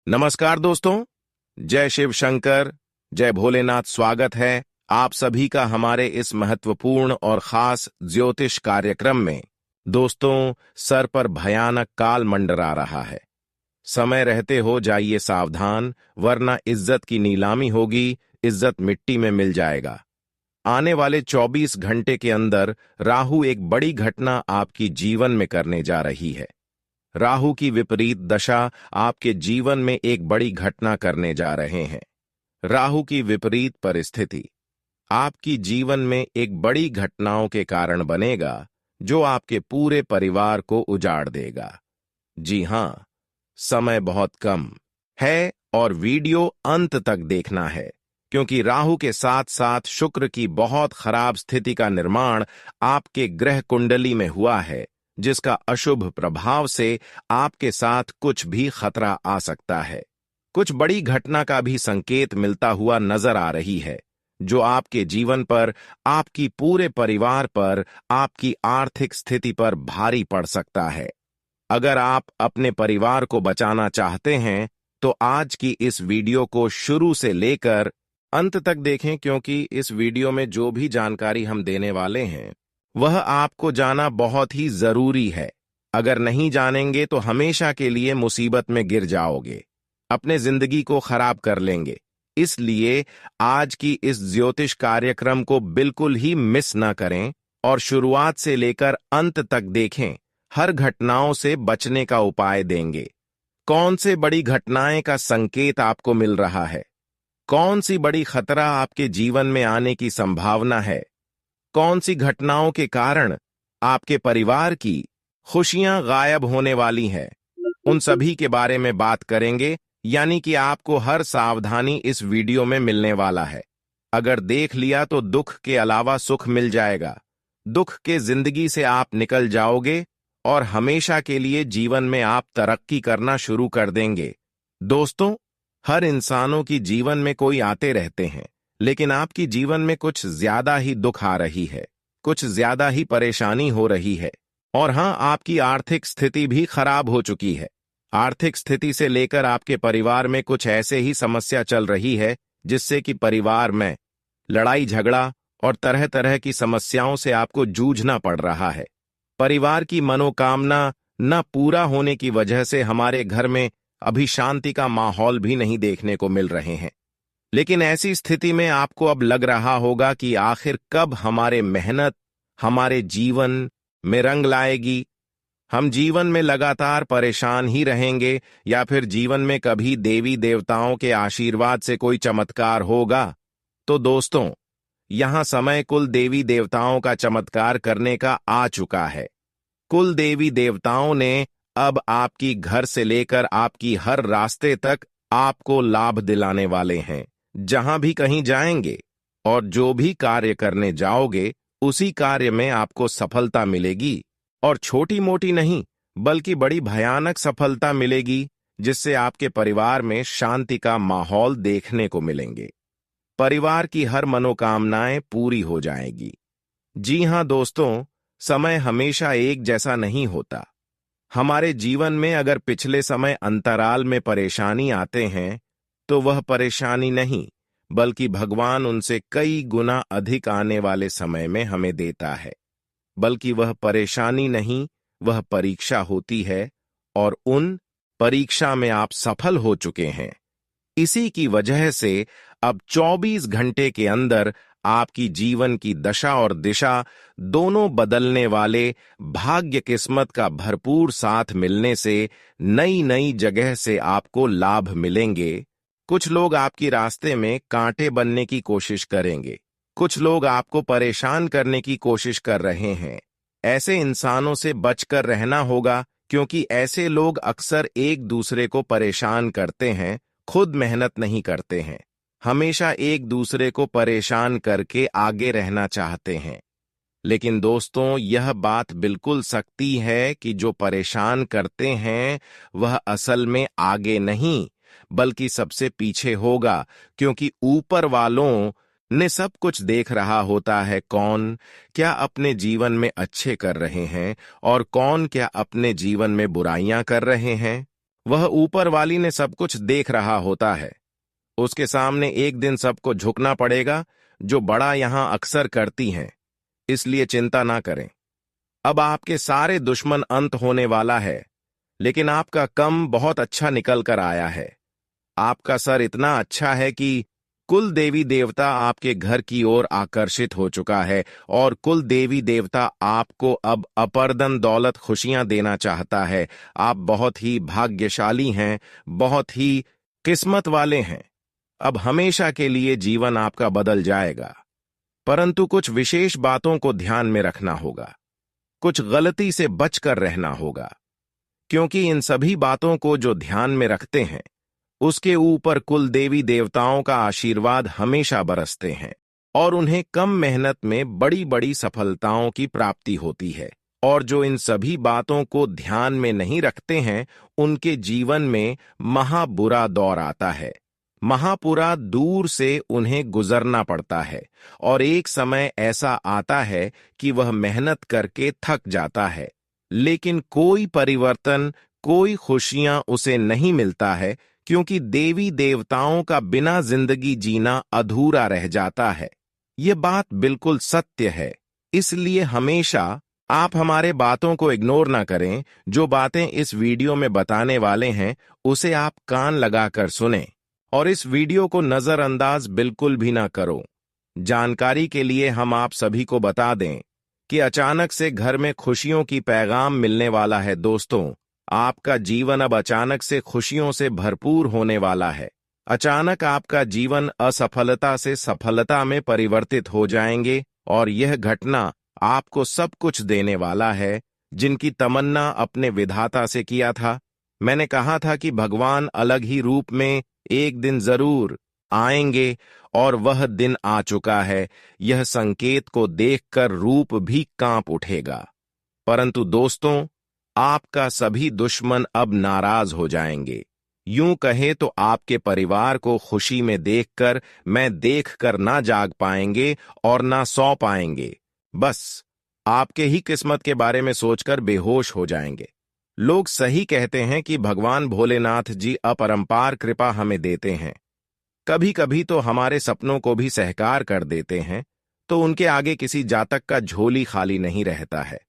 नमस्कार दोस्तों। जय शिव शंकर, जय भोलेनाथ। स्वागत है आप सभी का हमारे इस महत्वपूर्ण और खास ज्योतिष कार्यक्रम में। दोस्तों, सर पर भयानक काल मंडरा रहा है। समय रहते हो जाइए सावधान, वरना इज्जत की नीलामी होगी, इज्जत मिट्टी में मिल जाएगा। आने वाले 24 घंटे के अंदर राहु एक बड़ी घटना आपकी जीवन में करने जा रही है। राहु की विपरीत दशा आपके जीवन में एक बड़ी घटना करने जा रहे हैं। राहु की विपरीत परिस्थिति आपकी जीवन में एक बड़ी घटनाओं के कारण बनेगा, जो आपके पूरे परिवार को उजाड़ देगा। जी हां, समय बहुत कम है और वीडियो अंत तक देखना है, क्योंकि राहु के साथ साथ शुक्र की बहुत खराब स्थिति का निर्माण आपके ग्रह कुंडली में हुआ है, जिसका अशुभ प्रभाव से आपके साथ कुछ भी खतरा आ सकता है। कुछ बड़ी घटना का भी संकेत मिलता हुआ नजर आ रही है, जो आपके जीवन पर, आपकी पूरे परिवार पर, आपकी आर्थिक स्थिति पर भारी पड़ सकता है। अगर आप अपने परिवार को बचाना चाहते हैं तो आज की इस वीडियो को शुरू से लेकर अंत तक देखें, क्योंकि इस वीडियो में जो भी जानकारी हम देने वाले हैं वह आपको जाना बहुत ही जरूरी है। अगर नहीं जानेंगे तो हमेशा के लिए मुसीबत में गिर जाओगे, अपने जिंदगी को खराब कर लेंगे। इसलिए आज की इस ज्योतिष कार्यक्रम को बिल्कुल ही मिस ना करें और शुरुआत से लेकर अंत तक देखें। हर घटनाओं से बचने का उपाय देंगे। कौन से बड़ी घटनाएं का संकेत आपको मिल रहा है, कौन सी बड़ी खतरा आपके जीवन में आने की संभावना है, कौन सी घटनाओं के कारण आपके परिवार की खुशियां गायब होने वाली हैं, उन सभी के बारे में बात करेंगे। यानी कि आपको हर सावधानी इस वीडियो में मिलने वाला है। अगर देख लिया तो दुख के अलावा सुख मिल जाएगा। दुख के जिंदगी से आप निकल जाओगे और हमेशा के लिए जीवन में आप तरक्की करना शुरू कर देंगे। दोस्तों, हर इंसानों की जीवन में कोई आते रहते हैं, लेकिन आपकी जीवन में कुछ ज्यादा ही दुख आ रही है, कुछ ज्यादा ही परेशानी हो रही है। और हां, आपकी आर्थिक स्थिति भी खराब हो चुकी है। आर्थिक स्थिति से लेकर आपके परिवार में कुछ ऐसे ही समस्या चल रही है, जिससे कि परिवार में लड़ाई झगड़ा और तरह तरह की समस्याओं से आपको जूझना पड़ रहा है। परिवार की मनोकामना न पूरा होने की वजह से हमारे घर में अभी शांति का माहौल भी नहीं देखने को मिल रहे हैं। लेकिन ऐसी स्थिति में आपको अब लग रहा होगा कि आखिर कब हमारे मेहनत हमारे जीवन में रंग लाएगी। हम जीवन में लगातार परेशान ही रहेंगे, या फिर जीवन में कभी देवी देवताओं के आशीर्वाद से कोई चमत्कार होगा। तो दोस्तों, यहां समय कुल देवी देवताओं का चमत्कार करने का आ चुका है। कुल देवी देवताओं ने अब आपकी घर से लेकर आपकी हर रास्ते तक आपको लाभ दिलाने वाले हैं। जहां भी कहीं जाएंगे और जो भी कार्य करने जाओगे, उसी कार्य में आपको सफलता मिलेगी, और छोटी मोटी नहीं बल्कि बड़ी भयानक सफलता मिलेगी, जिससे आपके परिवार में शांति का माहौल देखने को मिलेंगे। परिवार की हर मनोकामनाएं पूरी हो जाएगी। जी हां दोस्तों, समय हमेशा एक जैसा नहीं होता। हमारे जीवन में अगर पिछले समय अंतराल में परेशानी आते हैं, तो वह परेशानी नहीं बल्कि भगवान उनसे कई गुना अधिक आने वाले समय में हमें देता है। बल्कि वह परेशानी नहीं, वह परीक्षा होती है, और उन परीक्षा में आप सफल हो चुके हैं। इसी की वजह से अब 24 घंटे के अंदर आपकी जीवन की दशा और दिशा दोनों बदलने वाले भाग्य किस्मत का भरपूर साथ मिलने से नई नई जगह से आपको लाभ मिलेंगे। कुछ लोग आपकी रास्ते में कांटे बनने की कोशिश करेंगे, कुछ लोग आपको परेशान करने की कोशिश कर रहे हैं। ऐसे इंसानों से बचकर रहना होगा, क्योंकि ऐसे लोग अक्सर एक दूसरे को परेशान करते हैं, खुद मेहनत नहीं करते हैं। हमेशा एक दूसरे को परेशान करके आगे रहना चाहते हैं। लेकिन दोस्तों, यह बात बिल्कुल सच्ची है कि जो परेशान करते हैं वह असल में आगे नहीं बल्कि सबसे पीछे होगा, क्योंकि ऊपर वालों ने सब कुछ देख रहा होता है कौन क्या अपने जीवन में अच्छे कर रहे हैं और कौन क्या अपने जीवन में बुराइयां कर रहे हैं। वह ऊपर वाली ने सब कुछ देख रहा होता है। उसके सामने एक दिन सबको झुकना पड़ेगा, जो बड़ा यहां अक्सर करती हैं। इसलिए चिंता ना करें। अब आपके सारे दुश्मन अंत होने वाला है, लेकिन आपका कम बहुत अच्छा निकल कर आया है। आपका सर इतना अच्छा है कि कुल देवी देवता आपके घर की ओर आकर्षित हो चुका है और कुल देवी देवता आपको अब अपर्दन दौलत खुशियां देना चाहता है। आप बहुत ही भाग्यशाली हैं, बहुत ही किस्मत वाले हैं। अब हमेशा के लिए जीवन आपका बदल जाएगा। परंतु कुछ विशेष बातों को ध्यान में रखना होगा, कुछ गलती से बचकर रहना होगा, क्योंकि इन सभी बातों को जो ध्यान में रखते हैं उसके ऊपर कुल देवी देवताओं का आशीर्वाद हमेशा बरसते हैं और उन्हें कम मेहनत में बड़ी बड़ी सफलताओं की प्राप्ति होती है। और जो इन सभी बातों को ध्यान में नहीं रखते हैं उनके जीवन में महाबुरा दौर आता है। महापुरा दूर से उन्हें गुजरना पड़ता है और एक समय ऐसा आता है कि वह मेहनत करके थक जाता है, लेकिन कोई परिवर्तन, कोई खुशियां उसे नहीं मिलता है, क्योंकि देवी देवताओं का बिना जिंदगी जीना अधूरा रह जाता है। ये बात बिल्कुल सत्य है। इसलिए हमेशा आप हमारे बातों को इग्नोर ना करें। जो बातें इस वीडियो में बताने वाले हैं उसे आप कान लगाकर सुनें और इस वीडियो को नजरअंदाज बिल्कुल भी ना करो। जानकारी के लिए हम आप सभी को बता दें कि अचानक से घर में खुशियों की पैगाम मिलने वाला है। दोस्तों, आपका जीवन अब अचानक से खुशियों से भरपूर होने वाला है। अचानक आपका जीवन असफलता से सफलता में परिवर्तित हो जाएंगे और यह घटना आपको सब कुछ देने वाला है जिनकी तमन्ना अपने विधाता से किया था। मैंने कहा था कि भगवान अलग ही रूप में एक दिन जरूर आएंगे और वह दिन आ चुका है। यह संकेत को देखकर रूप भी कांप उठेगा। परंतु दोस्तों, आपका सभी दुश्मन अब नाराज हो जाएंगे। यूं कहे तो आपके परिवार को खुशी में देखकर मैं देखकर ना जाग पाएंगे और ना सो पाएंगे। बस आपके ही किस्मत के बारे में सोचकर बेहोश हो जाएंगे। लोग सही कहते हैं कि भगवान भोलेनाथ जी अपरंपार कृपा हमें देते हैं। कभी कभी तो हमारे सपनों को भी सहकार कर देते हैं, तो उनके आगे किसी जातक का झोली खाली नहीं रहता है।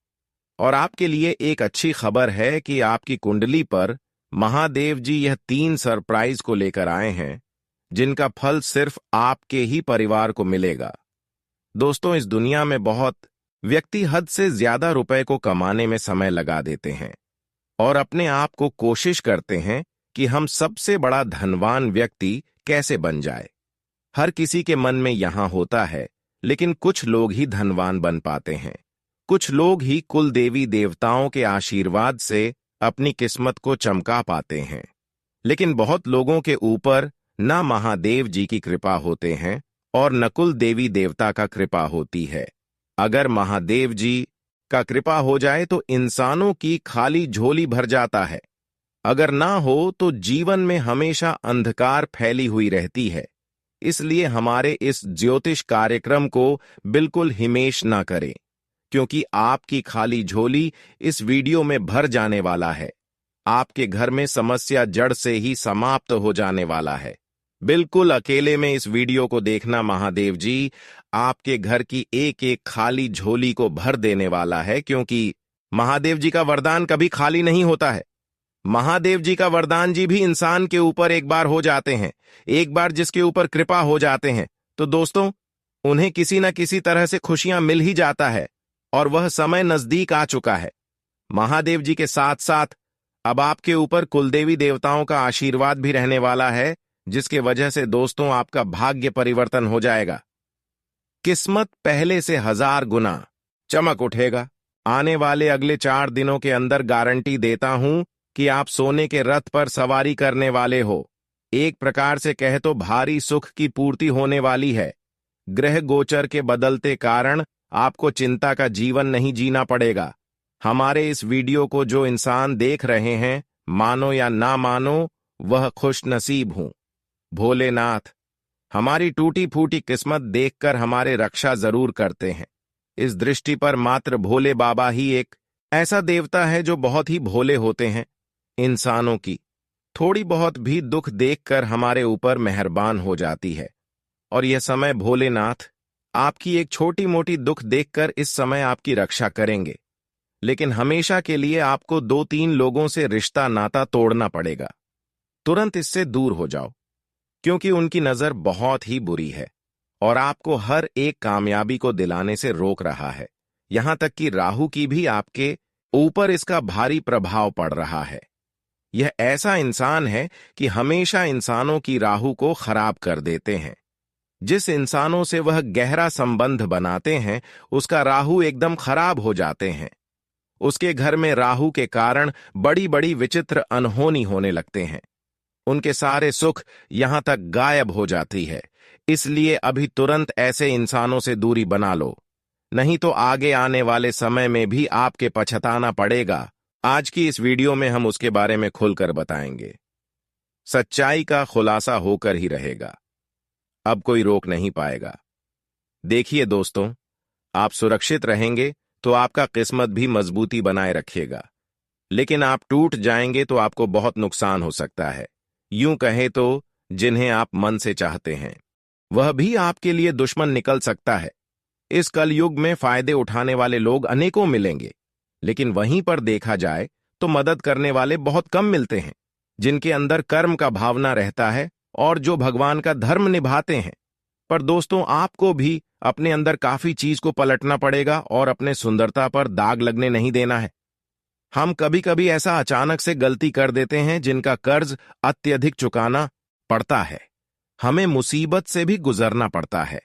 और आपके लिए एक अच्छी खबर है कि आपकी कुंडली पर महादेव जी यह 3 सरप्राइज को लेकर आए हैं, जिनका फल सिर्फ आपके ही परिवार को मिलेगा। दोस्तों, इस दुनिया में बहुत व्यक्ति हद से ज्यादा रुपए को कमाने में समय लगा देते हैं और अपने आप को कोशिश करते हैं कि हम सबसे बड़ा धनवान व्यक्ति कैसे बन जाए। हर किसी के मन में यहां होता है, लेकिन कुछ लोग ही धनवान बन पाते हैं। कुछ लोग ही कुल देवी देवताओं के आशीर्वाद से अपनी किस्मत को चमका पाते हैं। लेकिन बहुत लोगों के ऊपर ना महादेव जी की कृपा होते हैं और न कुल देवी देवता का कृपा होती है। अगर महादेव जी का कृपा हो जाए तो इंसानों की खाली झोली भर जाता है। अगर ना हो तो जीवन में हमेशा अंधकार फैली हुई रहती है। इसलिए हमारे इस ज्योतिष कार्यक्रम को बिल्कुल हिमेश ना करें, क्योंकि आपकी खाली झोली इस वीडियो में भर जाने वाला है। आपके घर में समस्या जड़ से ही समाप्त हो जाने वाला है। बिल्कुल अकेले में इस वीडियो को देखना महादेव जी आपके घर की एक एक खाली झोली को भर देने वाला है, क्योंकि महादेव जी का वरदान कभी खाली नहीं होता है। महादेव जी का वरदान जी भी इंसान के ऊपर एक बार हो जाते हैं। एक बार जिसके ऊपर कृपा हो जाते हैं तो दोस्तों उन्हें किसी न किसी तरह से खुशियां मिल ही जाता है और वह समय नजदीक आ चुका है। महादेव जी के साथ साथ अब आपके ऊपर कुलदेवी देवताओं का आशीर्वाद भी रहने वाला है, जिसके वजह से दोस्तों आपका भाग्य परिवर्तन हो जाएगा। किस्मत पहले से 1000 गुना चमक उठेगा। आने वाले अगले 4 दिनों के अंदर गारंटी देता हूं कि आप सोने के रथ पर सवारी करने वाले हो। एक प्रकार से कहे तो भारी सुख की पूर्ति होने वाली है। ग्रह गोचर के बदलते कारण आपको चिंता का जीवन नहीं जीना पड़ेगा। हमारे इस वीडियो को जो इंसान देख रहे हैं, मानो या ना मानो, वह खुश नसीब हूं। भोलेनाथ हमारी टूटी फूटी किस्मत देखकर हमारे रक्षा जरूर करते हैं। इस दृष्टि पर मात्र भोले बाबा ही एक ऐसा देवता है जो बहुत ही भोले होते हैं। इंसानों की थोड़ी बहुत भी दुख देखकर हमारे ऊपर मेहरबान हो जाती है। और यह समय भोलेनाथ आपकी एक छोटी मोटी दुख देखकर इस समय आपकी रक्षा करेंगे। लेकिन हमेशा के लिए आपको 2-3 लोगों से रिश्ता नाता तोड़ना पड़ेगा। तुरंत इससे दूर हो जाओ, क्योंकि उनकी नजर बहुत ही बुरी है और आपको हर एक कामयाबी को दिलाने से रोक रहा है। यहां तक कि राहु की भी आपके ऊपर इसका भारी प्रभाव पड़ रहा है। यह ऐसा इंसान है कि हमेशा इंसानों की राहु को खराब कर देते हैं। जिस इंसानों से वह गहरा संबंध बनाते हैं, उसका राहु एकदम खराब हो जाते हैं। उसके घर में राहु के कारण बड़ी बड़ी विचित्र अनहोनी होने लगते हैं। उनके सारे सुख यहां तक गायब हो जाती है। इसलिए अभी तुरंत ऐसे इंसानों से दूरी बना लो, नहीं तो आगे आने वाले समय में भी आपके पछताना पड़ेगा। आज की इस वीडियो में हम उसके बारे में खुलकर बताएंगे। सच्चाई का खुलासा होकर ही रहेगा, अब कोई रोक नहीं पाएगा। देखिए दोस्तों, आप सुरक्षित रहेंगे तो आपका किस्मत भी मजबूती बनाए रखेगा, लेकिन आप टूट जाएंगे तो आपको बहुत नुकसान हो सकता है। यूं कहें तो जिन्हें आप मन से चाहते हैं, वह भी आपके लिए दुश्मन निकल सकता है। इस कलयुग में फायदे उठाने वाले लोग अनेकों मिलेंगे, लेकिन वहीं पर देखा जाए तो मदद करने वाले बहुत कम मिलते हैं, जिनके अंदर कर्म का भावना रहता है और जो भगवान का धर्म निभाते हैं। पर दोस्तों, आपको भी अपने अंदर काफी चीज को पलटना पड़ेगा और अपने सुंदरता पर दाग लगने नहीं देना है। हम कभी कभी ऐसा अचानक से गलती कर देते हैं जिनका कर्ज अत्यधिक चुकाना पड़ता है। हमें मुसीबत से भी गुजरना पड़ता है।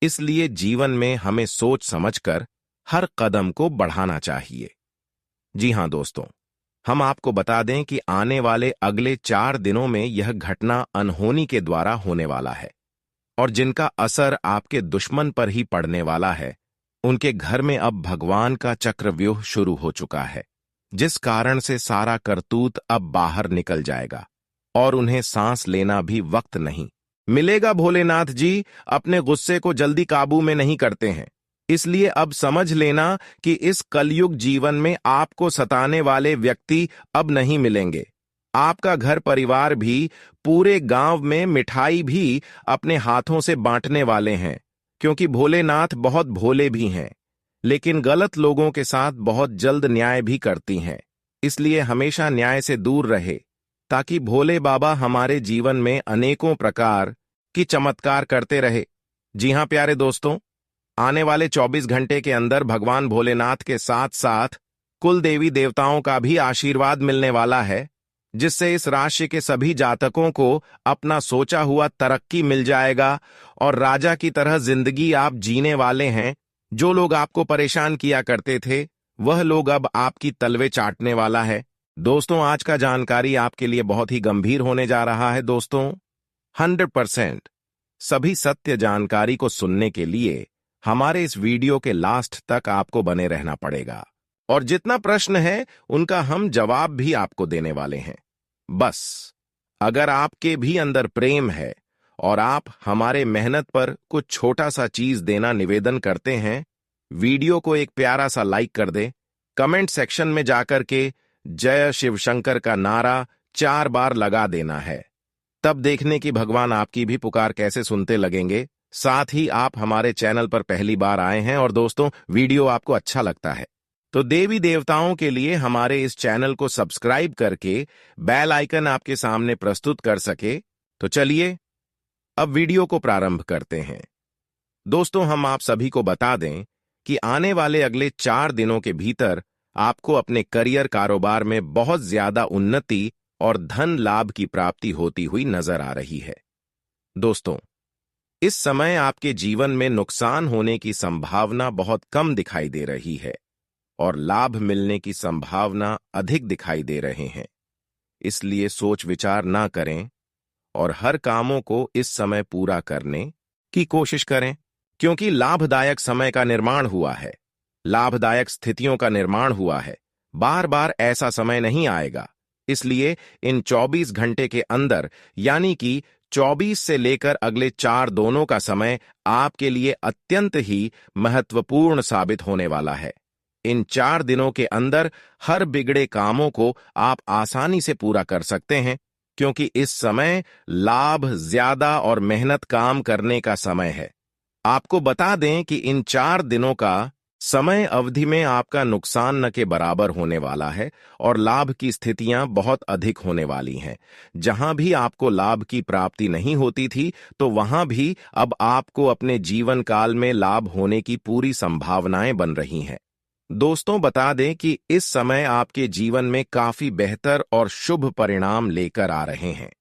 इसलिए जीवन में हमें सोच समझकर हर कदम को बढ़ाना चाहिए। जी हां दोस्तों, हम आपको बता दें कि आने वाले अगले 4 दिनों में यह घटना अनहोनी के द्वारा होने वाला है और जिनका असर आपके दुश्मन पर ही पड़ने वाला है, उनके घर में अब भगवान का चक्रव्यूह शुरू हो चुका है, जिस कारण से सारा करतूत अब बाहर निकल जाएगा और उन्हें सांस लेना भी वक्त नहीं मिलेगा। भोलेनाथ जी अपने गुस्से को जल्दी काबू में नहीं करते हैं। इसलिए अब समझ लेना कि इस कलयुग जीवन में आपको सताने वाले व्यक्ति अब नहीं मिलेंगे। आपका घर परिवार भी पूरे गांव में मिठाई भी अपने हाथों से बांटने वाले हैं, क्योंकि भोलेनाथ बहुत भोले भी हैं, लेकिन गलत लोगों के साथ बहुत जल्द न्याय भी करती हैं। इसलिए हमेशा न्याय से दूर रहे, ताकि भोले बाबा हमारे जीवन में अनेकों प्रकार की चमत्कार करते रहे। जी हां प्यारे दोस्तों, आने वाले 24 घंटे के अंदर भगवान भोलेनाथ के साथ साथ कुल देवी देवताओं का भी आशीर्वाद मिलने वाला है, जिससे इस राशि के सभी जातकों को अपना सोचा हुआ तरक्की मिल जाएगा और राजा की तरह जिंदगी आप जीने वाले हैं। जो लोग आपको परेशान किया करते थे, वह लोग अब आपकी तलवे चाटने वाला है। दोस्तों, आज का जानकारी आपके लिए बहुत ही गंभीर होने जा रहा है। दोस्तों, 100% सभी सत्य जानकारी को सुनने के लिए हमारे इस वीडियो के लास्ट तक आपको बने रहना पड़ेगा और जितना प्रश्न है उनका हम जवाब भी आपको देने वाले हैं। बस अगर आपके भी अंदर प्रेम है और आप हमारे मेहनत पर कुछ छोटा सा चीज देना निवेदन करते हैं, वीडियो को एक प्यारा सा लाइक कर दे। कमेंट सेक्शन में जाकर के जय शिव शंकर का नारा 4 बार लगा देना है। तब देखने की भगवान आपकी भी पुकार कैसे सुनते लगेंगे। साथ ही आप हमारे चैनल पर पहली बार आए हैं और दोस्तों वीडियो आपको अच्छा लगता है तो देवी देवताओं के लिए हमारे इस चैनल को सब्सक्राइब करके बेल आइकन आपके सामने प्रस्तुत कर सके। तो चलिए अब वीडियो को प्रारंभ करते हैं। दोस्तों, हम आप सभी को बता दें कि आने वाले अगले 4 दिनों के भीतर आपको अपने करियर कारोबार में बहुत ज्यादा उन्नति और धन लाभ की प्राप्ति होती हुई नजर आ रही है। दोस्तों, इस समय आपके जीवन में नुकसान होने की संभावना बहुत कम दिखाई दे रही है और लाभ मिलने की संभावना अधिक दिखाई दे रहे हैं। इसलिए सोच विचार ना करें और हर कामों को इस समय पूरा करने की कोशिश करें, क्योंकि लाभदायक समय का निर्माण हुआ है, लाभदायक स्थितियों का निर्माण हुआ है। बार बार ऐसा समय नहीं आएगा। इसलिए इन 24 घंटे के अंदर, यानी कि 24 से लेकर अगले 4 दोनों का समय आपके लिए अत्यंत ही महत्वपूर्ण साबित होने वाला है। इन 4 दिनों के अंदर हर बिगड़े कामों को आप आसानी से पूरा कर सकते हैं। क्योंकि इस समय लाभ ज्यादा और मेहनत काम करने का समय है। आपको बता दें कि इन 4 दिनों का समय अवधि में आपका नुकसान न के बराबर होने वाला है और लाभ की स्थितियां बहुत अधिक होने वाली हैं। जहां भी आपको लाभ की प्राप्ति नहीं होती थी, तो वहां भी अब आपको अपने जीवन काल में लाभ होने की पूरी संभावनाएं बन रही हैं। दोस्तों, बता दें कि इस समय आपके जीवन में काफी बेहतर और शुभ परिणाम लेकर आ रहे हैं।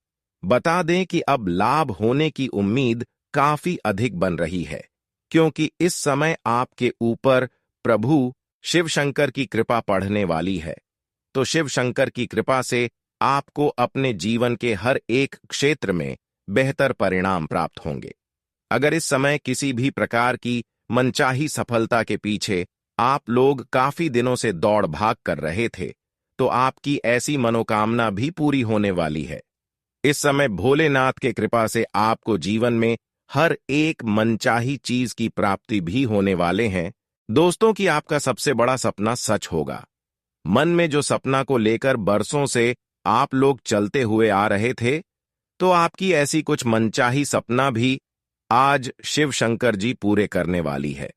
बता दें कि अब लाभ होने की उम्मीद काफी अधिक बन रही है, क्योंकि इस समय आपके ऊपर प्रभु शिव शंकर की कृपा पड़ने वाली है। तो शिव शंकर की कृपा से आपको अपने जीवन के हर एक क्षेत्र में बेहतर परिणाम प्राप्त होंगे। अगर इस समय किसी भी प्रकार की मनचाही सफलता के पीछे आप लोग काफी दिनों से दौड़ भाग कर रहे थे, तो आपकी ऐसी मनोकामना भी पूरी होने वाली है। इस समय भोलेनाथ के कृपा से आपको जीवन में हर एक मनचाही चीज की प्राप्ति भी होने वाले हैं। दोस्तों, कि आपका सबसे बड़ा सपना सच होगा। मन में जो सपना को लेकर बरसों से आप लोग चलते हुए आ रहे थे, तो आपकी ऐसी कुछ मनचाही सपना भी आज शिव शंकर जी पूरे करने वाली है।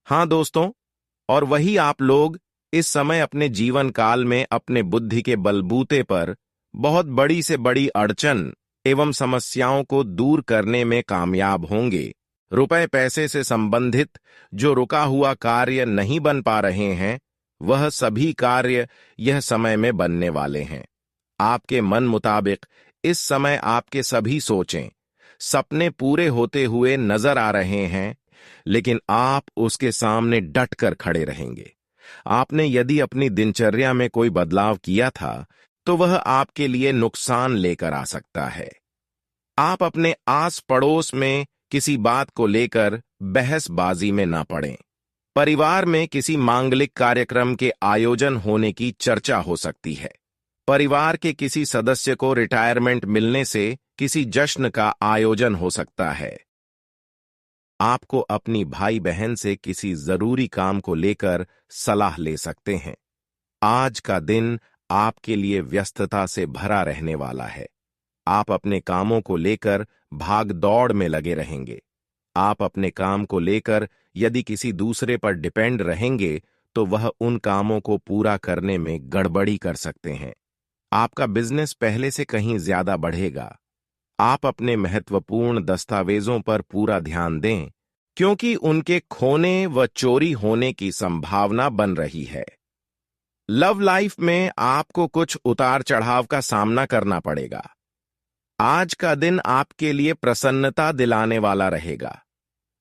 हाँ दोस्तों, और वही आप लोग इस समय अपने जीवन काल में अपने बुद्धि के बलबूते पर बहुत बड़ी से बड़ी अड़चन एवं समस्याओं को दूर करने में कामयाब होंगे। रुपए पैसे से संबंधित जो रुका हुआ कार्य नहीं बन पा रहे हैं, वह सभी कार्य यह समय में बनने वाले हैं। आपके मन मुताबिक इस समय आपके सभी सोचें, सपने पूरे होते हुए नजर आ रहे हैं, लेकिन आप उसके सामने डट कर खड़े रहेंगे। आपने यदि अपनी दिनचर्या में कोई बदलाव किया था, तो वह आपके लिए नुकसान लेकर आ सकता है। आप अपने आस पड़ोस में किसी बात को लेकर बहसबाजी में ना पड़ें। परिवार में किसी मांगलिक कार्यक्रम के आयोजन होने की चर्चा हो सकती है। परिवार के किसी सदस्य को रिटायरमेंट मिलने से किसी जश्न का आयोजन हो सकता है। आपको अपनी भाई बहन से किसी जरूरी काम को लेकर सलाह ले सकते हैं। आज का दिन आपके लिए व्यस्तता से भरा रहने वाला है। आप अपने कामों को लेकर भाग दौड़ में लगे रहेंगे। आप अपने काम को लेकर यदि किसी दूसरे पर डिपेंड रहेंगे, तो वह उन कामों को पूरा करने में गड़बड़ी कर सकते हैं। आपका बिजनेस पहले से कहीं ज्यादा बढ़ेगा। आप अपने महत्वपूर्ण दस्तावेजों पर पूरा ध्यान दें, क्योंकि उनके खोने व चोरी होने की संभावना बन रही है। लव लाइफ में आपको कुछ उतार चढ़ाव का सामना करना पड़ेगा। आज का दिन आपके लिए प्रसन्नता दिलाने वाला रहेगा।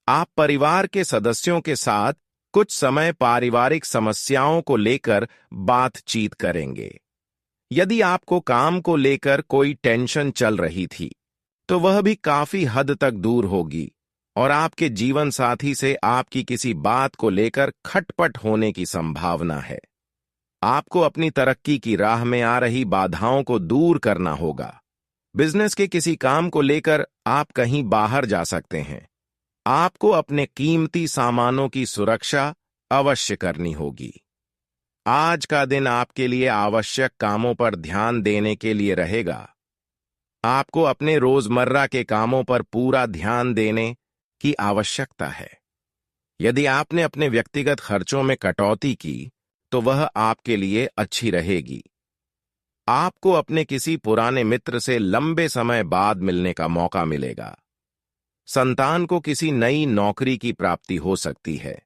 आप परिवार के सदस्यों के साथ कुछ समय पारिवारिक समस्याओं को लेकर बातचीत करेंगे। यदि आपको काम को लेकर कोई टेंशन चल रही थी, तो वह भी काफी हद तक दूर होगी और आपके जीवन साथी से आपकी किसी बात को लेकर खटपट होने की संभावना है। आपको अपनी तरक्की की राह में आ रही बाधाओं को दूर करना होगा। बिजनेस के किसी काम को लेकर आप कहीं बाहर जा सकते हैं। आपको अपने कीमती सामानों की सुरक्षा अवश्य करनी होगी। आज का दिन आपके लिए आवश्यक कामों पर ध्यान देने के लिए रहेगा। आपको अपने रोजमर्रा के कामों पर पूरा ध्यान देने की आवश्यकता है। यदि आपने अपने व्यक्तिगत खर्चों में कटौती की, तो वह आपके लिए अच्छी रहेगी। आपको अपने किसी पुराने मित्र से लंबे समय बाद मिलने का मौका मिलेगा। संतान को किसी नई नौकरी की प्राप्ति हो सकती है।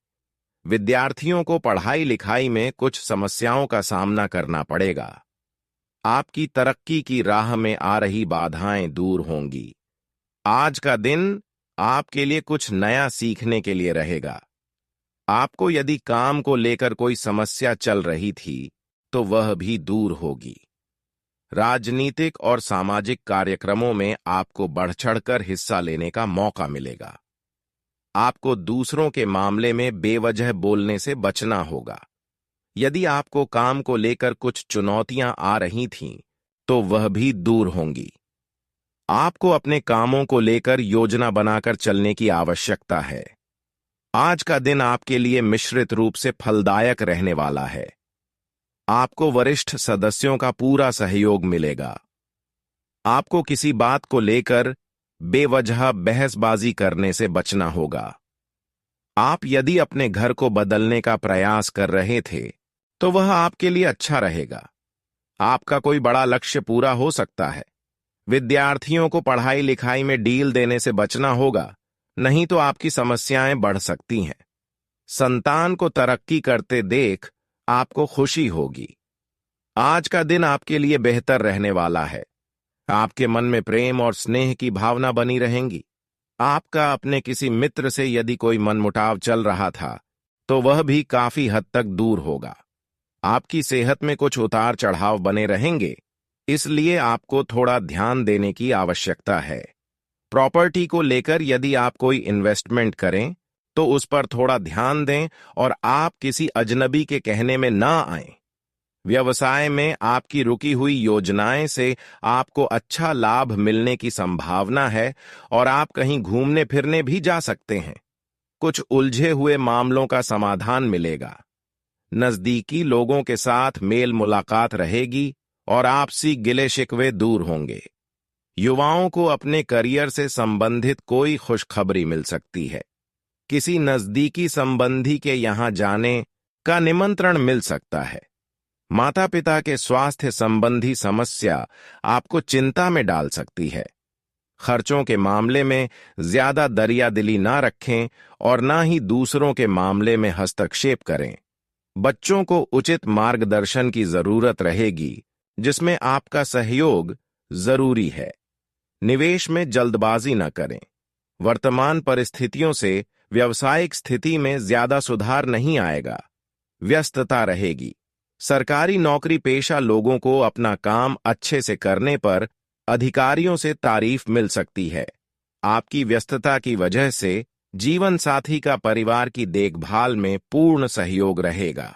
विद्यार्थियों को पढ़ाई लिखाई में कुछ समस्याओं का सामना करना पड़ेगा। आपकी तरक्की की राह में आ रही बाधाएं दूर होंगी। आज का दिन आपके लिए कुछ नया सीखने के लिए रहेगा। आपको यदि काम को लेकर कोई समस्या चल रही थी, तो वह भी दूर होगी। राजनीतिक और सामाजिक कार्यक्रमों में आपको बढ़-चढ़कर हिस्सा लेने का मौका मिलेगा। आपको दूसरों के मामले में बेवजह बोलने से बचना होगा। यदि आपको काम को लेकर कुछ चुनौतियां आ रही थीं, तो वह भी दूर होंगी। आपको अपने कामों को लेकर योजना बनाकर चलने की आवश्यकता है। आज का दिन आपके लिए मिश्रित रूप से फलदायक रहने वाला है। आपको वरिष्ठ सदस्यों का पूरा सहयोग मिलेगा। आपको किसी बात को लेकर बेवजह बहसबाजी करने से बचना होगा। आप यदि अपने घर को बदलने का प्रयास कर रहे थे, तो वह आपके लिए अच्छा रहेगा। आपका कोई बड़ा लक्ष्य पूरा हो सकता है। विद्यार्थियों को पढ़ाई लिखाई में डील देने से बचना होगा, नहीं तो आपकी समस्याएं बढ़ सकती हैं। संतान को तरक्की करते देख आपको खुशी होगी। आज का दिन आपके लिए बेहतर रहने वाला है। आपके मन में प्रेम और स्नेह की भावना बनी रहेंगी। आपका अपने किसी मित्र से यदि कोई मनमुटाव चल रहा था, तो वह भी काफी हद तक दूर होगा। आपकी सेहत में कुछ उतार चढ़ाव बने रहेंगे, इसलिए आपको थोड़ा ध्यान देने की आवश्यकता है। प्रॉपर्टी को लेकर यदि आप कोई इन्वेस्टमेंट करें, तो उस पर थोड़ा ध्यान दें और आप किसी अजनबी के कहने में ना आएं। व्यवसाय में आपकी रुकी हुई योजनाएं से आपको अच्छा लाभ मिलने की संभावना है और आप कहीं घूमने फिरने भी जा सकते हैं। कुछ उलझे हुए मामलों का समाधान मिलेगा। नजदीकी लोगों के साथ मेल मुलाकात रहेगी और आपसी गिले शिकवे दूर होंगे। युवाओं को अपने करियर से संबंधित कोई खुशखबरी मिल सकती है। किसी नजदीकी संबंधी के यहां जाने का निमंत्रण मिल सकता है। माता पिता के स्वास्थ्य संबंधी समस्या आपको चिंता में डाल सकती है। खर्चों के मामले में ज्यादा दरियादिली ना रखें और ना ही दूसरों के मामले में हस्तक्षेप करें। बच्चों को उचित मार्गदर्शन की जरूरत रहेगी, जिसमें आपका सहयोग जरूरी है। निवेश में जल्दबाजी न करें। वर्तमान परिस्थितियों से व्यावसायिक स्थिति में ज्यादा सुधार नहीं आएगा। व्यस्तता रहेगी। सरकारी नौकरी पेशा लोगों को अपना काम अच्छे से करने पर अधिकारियों से तारीफ मिल सकती है। आपकी व्यस्तता की वजह से जीवन साथी का परिवार की देखभाल में पूर्ण सहयोग रहेगा।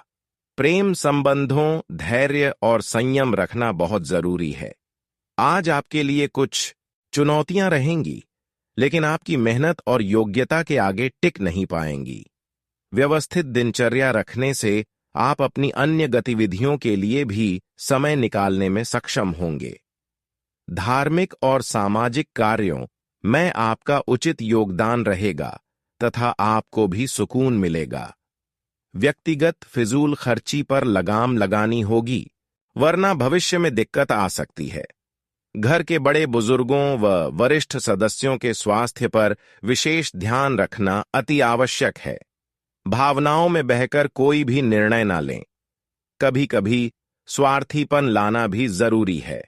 प्रेम संबंधों, धैर्य और संयम रखना बहुत जरूरी है। आज आपके लिए कुछ चुनौतियां रहेंगी, लेकिन आपकी मेहनत और योग्यता के आगे टिक नहीं पाएंगी। व्यवस्थित दिनचर्या रखने से आप अपनी अन्य गतिविधियों के लिए भी समय निकालने में सक्षम होंगे। धार्मिक और सामाजिक कार्यों में आपका उचित योगदान रहेगा तथा आपको भी सुकून मिलेगा। व्यक्तिगत फिजूल खर्ची पर लगाम लगानी होगी, वरना भविष्य में दिक्कत आ सकती है। घर के बड़े बुजुर्गों व वरिष्ठ सदस्यों के स्वास्थ्य पर विशेष ध्यान रखना अति आवश्यक है। भावनाओं में बहकर कोई भी निर्णय न लें। कभी कभी स्वार्थीपन लाना भी जरूरी है।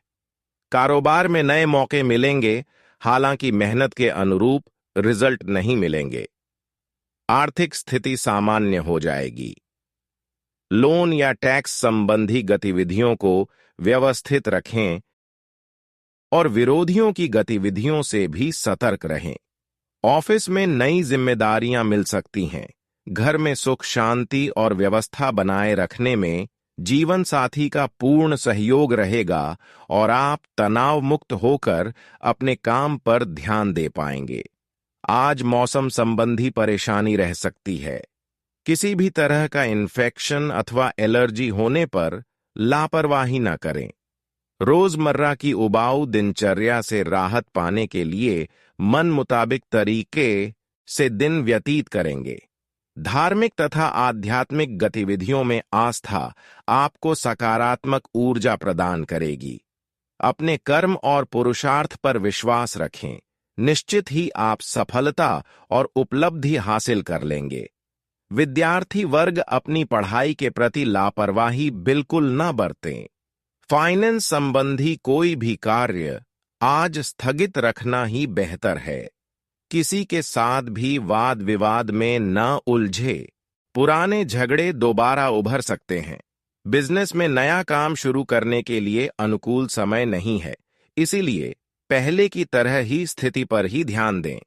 कारोबार में नए मौके मिलेंगे, हालांकि मेहनत के अनुरूप रिजल्ट नहीं मिलेंगे। आर्थिक स्थिति सामान्य हो जाएगी। लोन या टैक्स संबंधी गतिविधियों को व्यवस्थित रखें और विरोधियों की गतिविधियों से भी सतर्क रहें। ऑफिस में नई जिम्मेदारियां मिल सकती हैं। घर में सुख शांति और व्यवस्था बनाए रखने में जीवन साथी का पूर्ण सहयोग रहेगा और आप तनाव मुक्त होकर अपने काम पर ध्यान दे पाएंगे। आज मौसम संबंधी परेशानी रह सकती है। किसी भी तरह का इन्फेक्शन अथवा एलर्जी होने पर लापरवाही न करें। रोजमर्रा की उबाऊ दिनचर्या से राहत पाने के लिए मन मुताबिक तरीके से दिन व्यतीत करेंगे। धार्मिक तथा आध्यात्मिक गतिविधियों में आस्था आपको सकारात्मक ऊर्जा प्रदान करेगी। अपने कर्म और पुरुषार्थ पर विश्वास रखें। निश्चित ही आप सफलता और उपलब्धि हासिल कर लेंगे। विद्यार्थी वर्ग अपनी पढ़ाई के प्रति लापरवाही बिल्कुल न बरतें। फाइनेंस संबंधी कोई भी कार्य आज स्थगित रखना ही बेहतर है। किसी के साथ भी वाद विवाद में न उलझे। पुराने झगड़े दोबारा उभर सकते हैं। बिजनेस में नया काम शुरू करने के लिए अनुकूल समय नहीं है, इसीलिए पहले की तरह ही स्थिति पर ही ध्यान दें।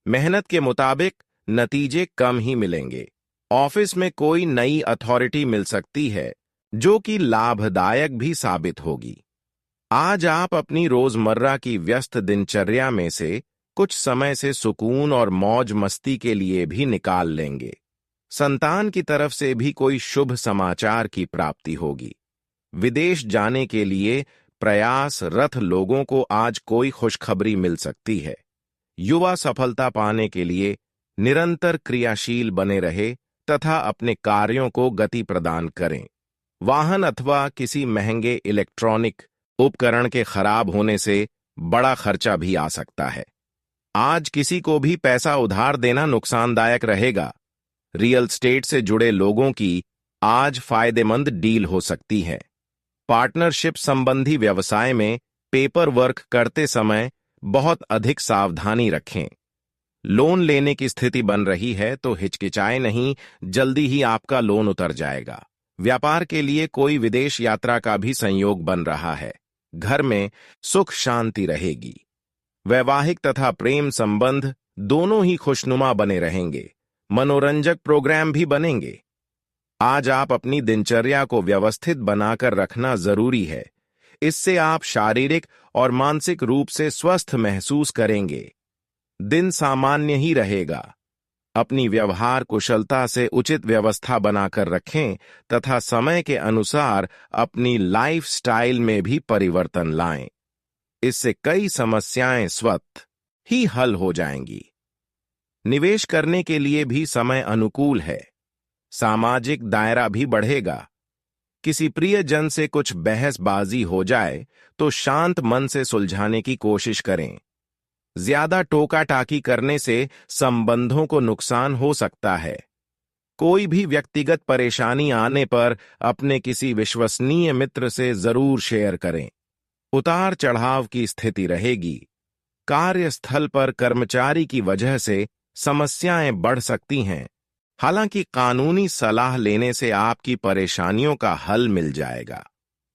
मेहनत के मुताबिक नतीजे कम ही मिलेंगे। ऑफिस में कोई नई अथॉरिटी मिल सकती है, जो कि लाभदायक भी साबित होगी। आज आप अपनी रोजमर्रा की व्यस्त दिनचर्या में से कुछ समय से सुकून और मौज मस्ती के लिए भी निकाल लेंगे। संतान की तरफ से भी कोई शुभ समाचार की प्राप्ति होगी। विदेश जाने के लिए प्रयासरत लोगों को आज कोई खुशखबरी मिल सकती है। युवा सफलता पाने के लिए निरंतर क्रियाशील बने रहे तथा अपने कार्यों को गति प्रदान करें। वाहन अथवा किसी महंगे इलेक्ट्रॉनिक उपकरण के खराब होने से बड़ा खर्चा भी आ सकता है। आज किसी को भी पैसा उधार देना नुकसानदायक रहेगा। रियल एस्टेट से जुड़े लोगों की आज फायदेमंद डील हो सकती है। पार्टनरशिप संबंधी व्यवसाय में पेपर वर्क करते समय बहुत अधिक सावधानी रखें। लोन लेने की स्थिति बन रही है तो हिचकिचाए नहीं, जल्दी ही आपका लोन उतर जाएगा। व्यापार के लिए कोई विदेश यात्रा का भी संयोग बन रहा है। घर में सुख शांति रहेगी। वैवाहिक तथा प्रेम संबंध दोनों ही खुशनुमा बने रहेंगे। मनोरंजक प्रोग्राम भी बनेंगे। आज आप अपनी दिनचर्या को व्यवस्थित बनाकर रखना जरूरी है। इससे आप शारीरिक और मानसिक रूप से स्वस्थ महसूस करेंगे। दिन सामान्य ही रहेगा। अपनी व्यवहार कुशलता से उचित व्यवस्था बनाकर रखें तथा समय के अनुसार अपनी लाइफस्टाइल में भी परिवर्तन लाएं। इससे कई समस्याएं स्वतः ही हल हो जाएंगी। निवेश करने के लिए भी समय अनुकूल है। सामाजिक दायरा भी बढ़ेगा। किसी प्रियजन से कुछ बहसबाजी हो जाए तो शांत मन से सुलझाने की कोशिश करें। ज्यादा टोका टाकी करने से संबंधों को नुकसान हो सकता है। कोई भी व्यक्तिगत परेशानी आने पर अपने किसी विश्वसनीय मित्र से जरूर शेयर करें। उतार चढ़ाव की स्थिति रहेगी। कार्यस्थल पर कर्मचारी की वजह से समस्याएं बढ़ सकती हैं। हालांकि कानूनी सलाह लेने से आपकी परेशानियों का हल मिल जाएगा।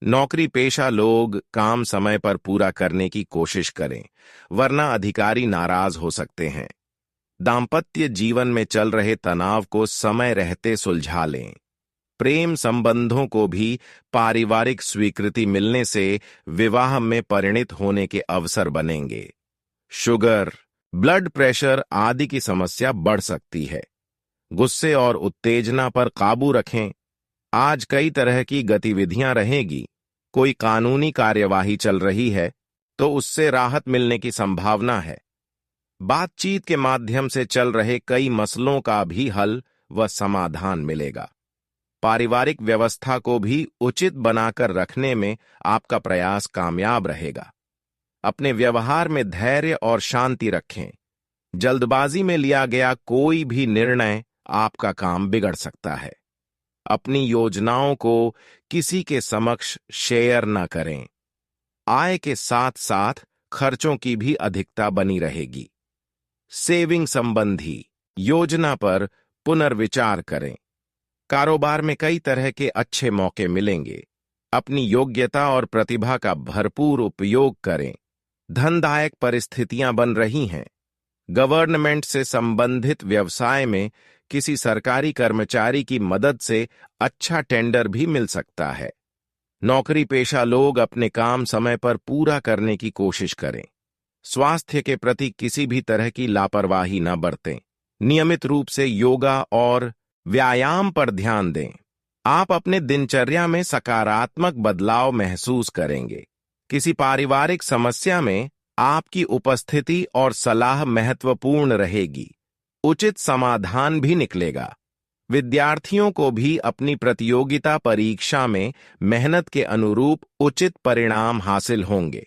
नौकरी पेशा लोग काम समय पर पूरा करने की कोशिश करें, वरना अधिकारी नाराज हो सकते हैं। दाम्पत्य जीवन में चल रहे तनाव को समय रहते सुलझा लें। प्रेम संबंधों को भी पारिवारिक स्वीकृति मिलने से विवाह में परिणित होने के अवसर बनेंगे। शुगर, ब्लड प्रेशर आदि की समस्या बढ़ सकती है। गुस्से और उत्तेजना पर काबू रखें। आज कई तरह की गतिविधियां रहेगी। कोई कानूनी कार्यवाही चल रही है तो उससे राहत मिलने की संभावना है। बातचीत के माध्यम से चल रहे कई मसलों का भी हल व समाधान मिलेगा। पारिवारिक व्यवस्था को भी उचित बनाकर रखने में आपका प्रयास कामयाब रहेगा। अपने व्यवहार में धैर्य और शांति रखें। जल्दबाजी में लिया गया कोई भी निर्णय आपका काम बिगड़ सकता है। अपनी योजनाओं को किसी के समक्ष शेयर न करें। आय के साथ साथ खर्चों की भी अधिकता बनी रहेगी। सेविंग संबंधी योजना पर पुनर्विचार करें। कारोबार में कई तरह के अच्छे मौके मिलेंगे। अपनी योग्यता और प्रतिभा का भरपूर उपयोग करें। धनदायक परिस्थितियां बन रही हैं। गवर्नमेंट से संबंधित व्यवसाय में किसी सरकारी कर्मचारी की मदद से अच्छा टेंडर भी मिल सकता है। नौकरी पेशा लोग अपने काम समय पर पूरा करने की कोशिश करें। स्वास्थ्य के प्रति किसी भी तरह की लापरवाही न बरतें। नियमित रूप से योगा और व्यायाम पर ध्यान दें। आप अपने दिनचर्या में सकारात्मक बदलाव महसूस करेंगे। किसी पारिवारिक समस्या में आपकी उपस्थिति और सलाह महत्वपूर्ण रहेगी। उचित समाधान भी निकलेगा। विद्यार्थियों को भी अपनी प्रतियोगिता परीक्षा में मेहनत के अनुरूप उचित परिणाम हासिल होंगे।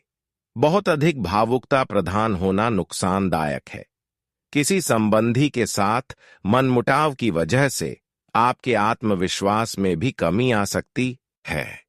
बहुत अधिक भावुकता प्रधान होना नुकसानदायक है। किसी संबंधी के साथ मनमुटाव की वजह से आपके आत्मविश्वास में भी कमी आ सकती है।